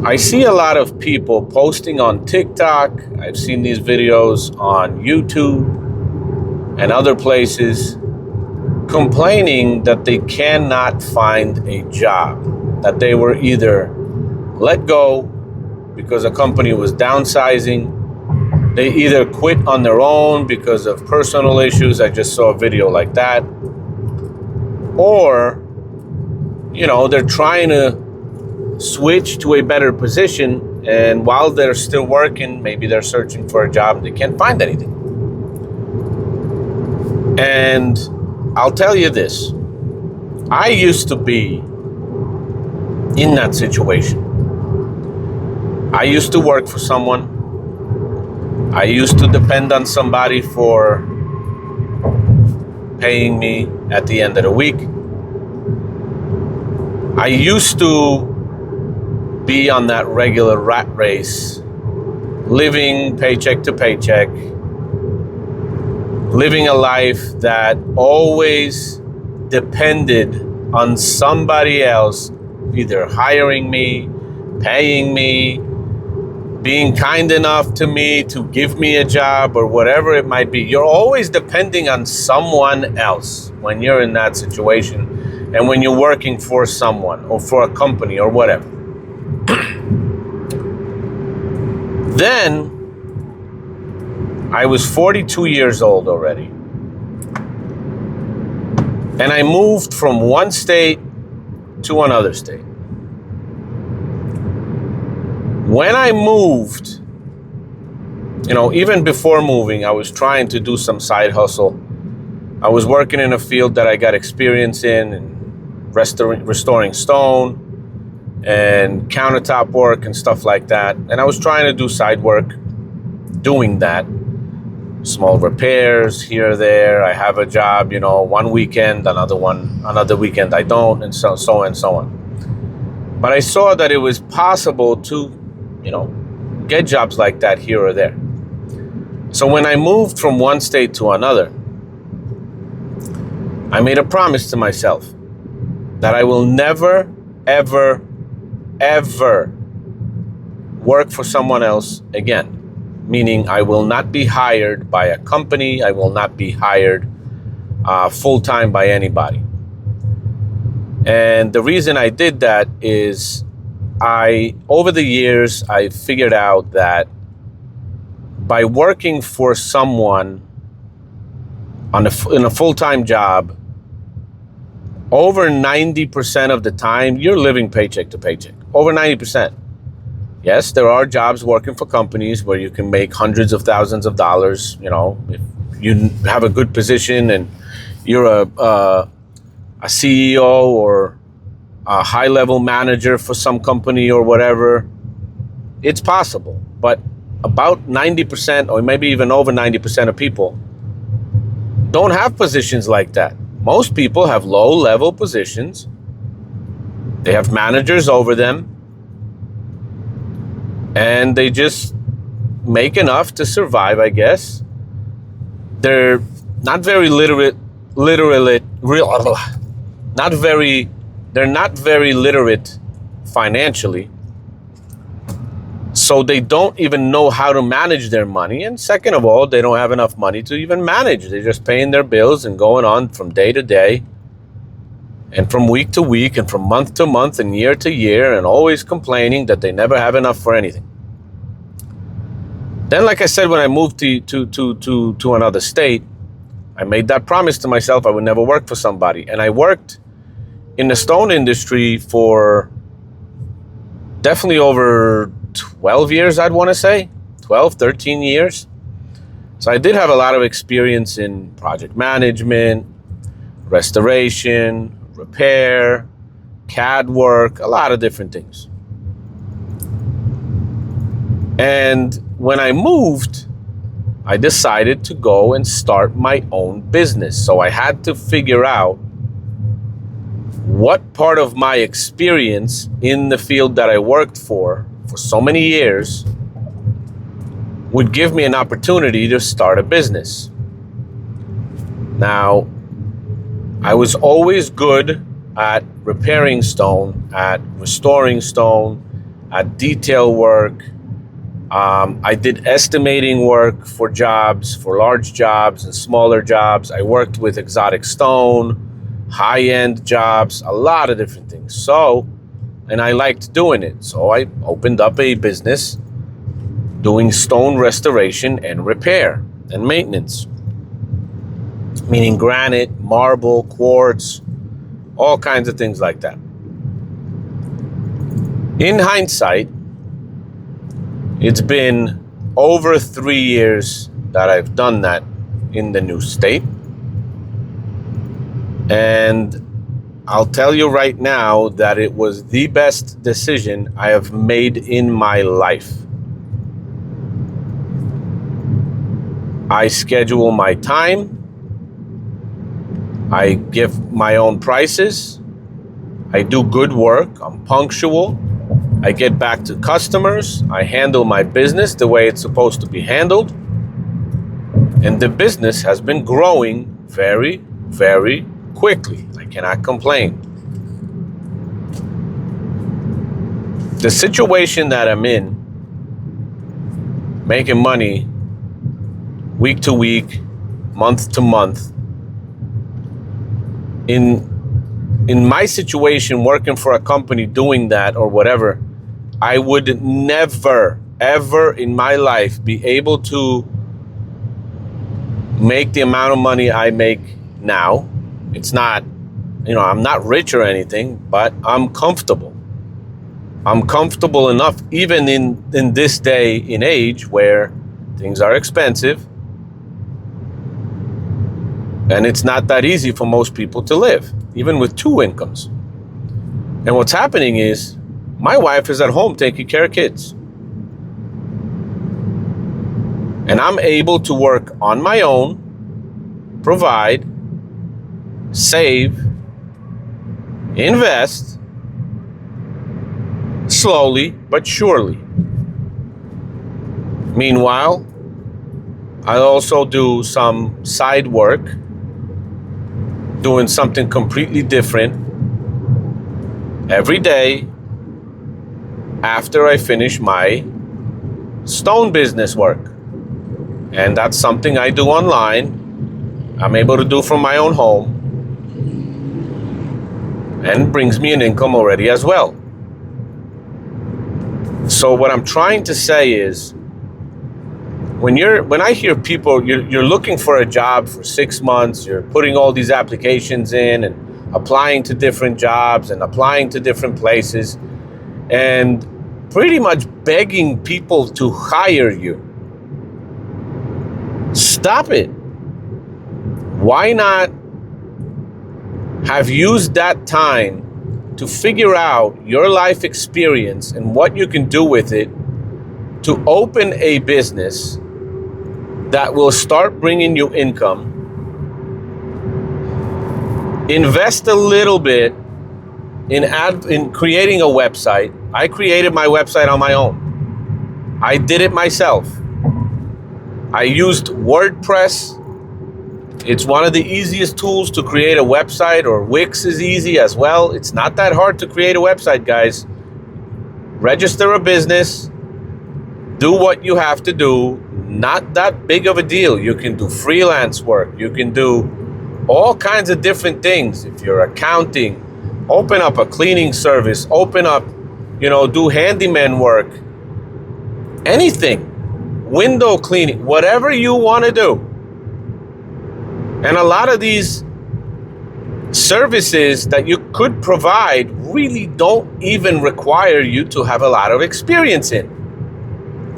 I see a lot of people posting on TikTok. I've seen these videos on YouTube and other places complaining that they cannot find a job, that they were either let go because a company was downsizing, they either quit on their own because of personal issues. I just saw a video like that. Or, they're trying to switch to a better position, and while they're still working, maybe they're searching for a job and they can't find anything. And I'll tell you this, I used to be in that situation. I used to work for someone. I used to depend on somebody for paying me at the end of the week. I used to be on that regular rat race, living paycheck to paycheck, living a life that always depended on somebody else either hiring me, paying me, being kind enough to me to give me a job or whatever it might be. You're always depending on someone else when you're in that situation and when you're working for someone or for a company or whatever. Then I was 42 years old already. And I moved from one state to another state. When I moved, even before moving, I was trying to do some side hustle. I was working in a field that I got experience in restoring stone and countertop work and stuff like that. And I was trying to do side work, doing that. Small repairs here or there. I have a job, one weekend, another weekend I don't, and so on. But I saw that it was possible to, get jobs like that here or there. So when I moved from one state to another, I made a promise to myself that I will never, ever, ever work for someone else again. Meaning I will not be hired by a company. I will not be hired full-time by anybody. And the reason I did that is over the years, I figured out that by working for someone in a full-time job, over 90% of the time, you're living paycheck to paycheck. Over 90%. Yes, there are jobs working for companies where you can make hundreds of thousands of dollars. If you have a good position and you're a CEO or a high-level manager for some company or whatever, it's possible. But about 90% or maybe even over 90% of people don't have positions like that. Most people have low-level positions. They have managers over them. And they just make enough to survive, I guess. They're not very they're not very literate financially. So they don't even know how to manage their money. And second of all, they don't have enough money to even manage. They're just paying their bills and going on from day to day and from week to week and from month to month and year to year, and always complaining that they never have enough for anything. Then, like I said, when I moved to another state, I made that promise to myself I would never work for somebody. And I worked in the stone industry for definitely over 12 years, I'd want to say. 12, 13 years. So I did have a lot of experience in project management, restoration, repair, CAD work, a lot of different things. And when I moved, I decided to go and start my own business. So I had to figure out what part of my experience in the field that I worked for so many years would give me an opportunity to start a business. Now, I was always good at repairing stone, at restoring stone, at detail work. I did estimating work for jobs, for large jobs and smaller jobs. I worked with exotic stone, high-end jobs, a lot of different things. And I liked doing it. So I opened up a business doing stone restoration and repair and maintenance, meaning granite, marble, quartz, all kinds of things like that. In hindsight, it's been over 3 years that I've done that in the new state. And I'll tell you right now that it was the best decision I have made in my life. I schedule my time. I give my own prices. I do good work. I'm punctual. I get back to customers. I handle my business the way it's supposed to be handled. And the business has been growing very, very quickly. I cannot complain. The situation that I'm in, making money week to week, month to month, in my situation, working for a company doing that or whatever, I would never, ever in my life be able to make the amount of money I make now. It's not, I'm not rich or anything, but I'm comfortable. I'm comfortable enough, even in this day and age where things are expensive. And it's not that easy for most people to live, even with two incomes. And what's happening is my wife is at home taking care of kids. And I'm able to work on my own, provide, save, invest, slowly but surely. Meanwhile, I also do some side work, doing something completely different every day after I finish my stone business work. And that's something I do online. I'm able to do from my own home, and brings me an income already as well. So what I'm trying to say is, when I hear people, you're looking for a job for 6 months, you're putting all these applications in and applying to different jobs and applying to different places and pretty much begging people to hire you. Stop it. Why not have used that time to figure out your life experience and what you can do with it to open a business that will start bringing you income? Invest a little bit in creating a website. I created my website on my own. I did it myself. I used WordPress. It's one of the easiest tools to create a website, or Wix is easy as well. It's not that hard to create a website, guys. Register a business, do what you have to do. Not that big of a deal. You can do freelance work. You can do all kinds of different things. If you're accounting, open up a cleaning service, open up, do handyman work, anything, window cleaning, whatever you want to do. And a lot of these services that you could provide really don't even require you to have a lot of experience in.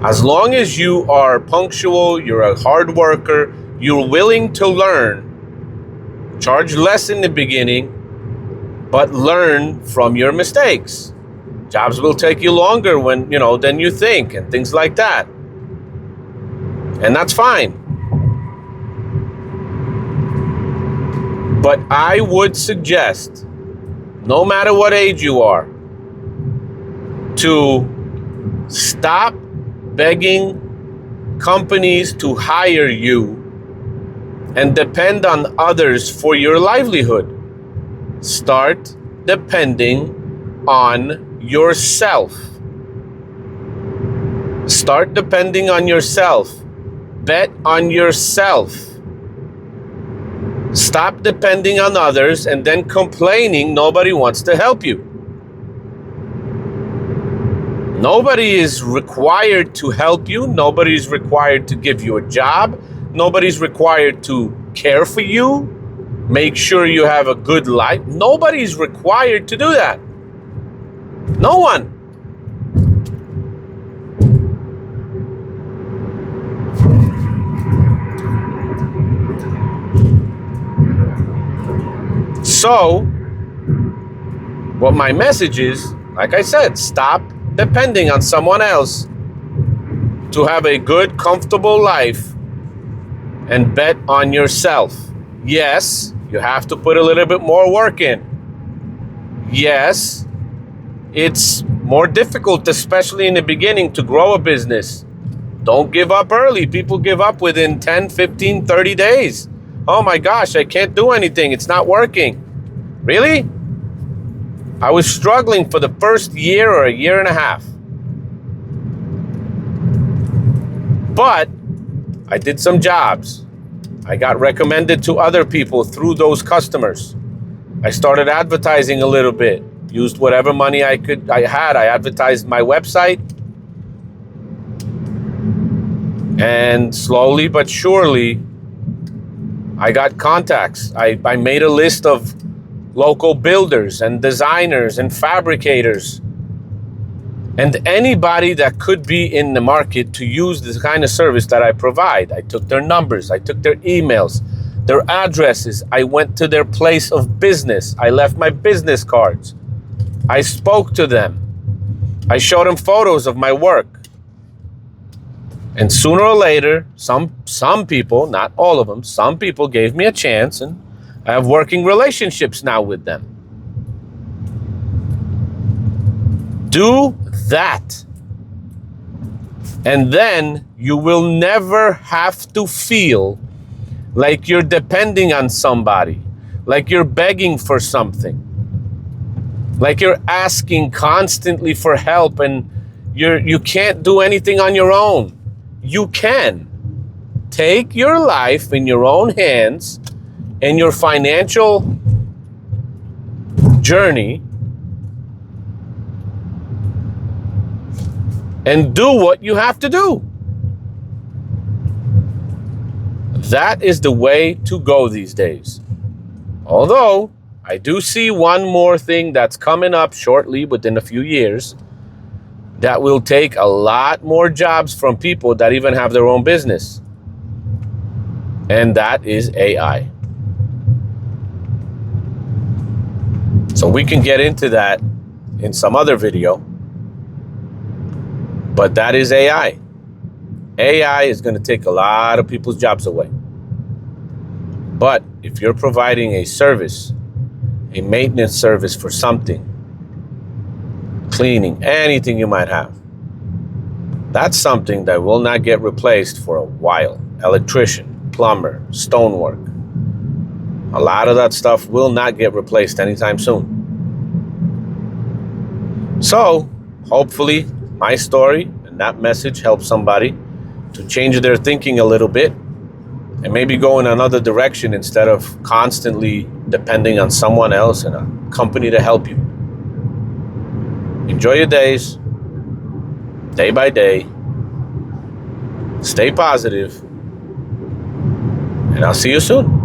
As long as you are punctual, you're a hard worker, you're willing to learn, charge less in the beginning, but learn from your mistakes. Jobs will take you longer than you think, and things like that. And that's fine. But I would suggest, no matter what age you are, to stop begging companies to hire you and depend on others for your livelihood. Start depending on yourself. Start depending on yourself. Bet on yourself. Stop depending on others and then complaining nobody wants to help you. Nobody is required to help you. Nobody is required to give you a job. Nobody's required to care for you, make sure you have a good life. Nobody's required to do that. No one. So, what my message is, like I said, stop depending on someone else to have a good, comfortable life and bet on yourself. Yes, you have to put a little bit more work in. Yes, it's more difficult, especially in the beginning, to grow a business. Don't give up early. People give up within 10, 15, 30 days. Oh my gosh, I can't do anything. It's not working. Really? I was struggling for the first year or a year and a half. But I did some jobs. I got recommended to other people through those customers. I started advertising a little bit. Used whatever money I had. I advertised my website. And slowly but surely, I got contacts. I made a list of local builders and designers and fabricators and anybody that could be in the market to use the kind of service that I provide. I took their numbers, I took their emails, their addresses. I went to their place of business. I left my business cards. I spoke to them. I showed them photos of my work. And sooner or later, some people, not all of them, some people gave me a chance, and I have working relationships now with them. Do that. And then you will never have to feel like you're depending on somebody, like you're begging for something, like you're asking constantly for help and you can't do anything on your own. You can. Take your life in your own hands and your financial journey and do what you have to do. That is the way to go these days. Although, I do see one more thing that's coming up shortly within a few years that will take a lot more jobs from people that even have their own business. And that is AI. So we can get into that in some other video. But that is AI. AI is going to take a lot of people's jobs away. But if you're providing a service, a maintenance service for something, cleaning, anything you might have, that's something that will not get replaced for a while. Electrician, plumber, stonework. A lot of that stuff will not get replaced anytime soon. So, hopefully, my story and that message helps somebody to change their thinking a little bit and maybe go in another direction instead of constantly depending on someone else and a company to help you. Enjoy your days, day by day. Stay positive, and I'll see you soon.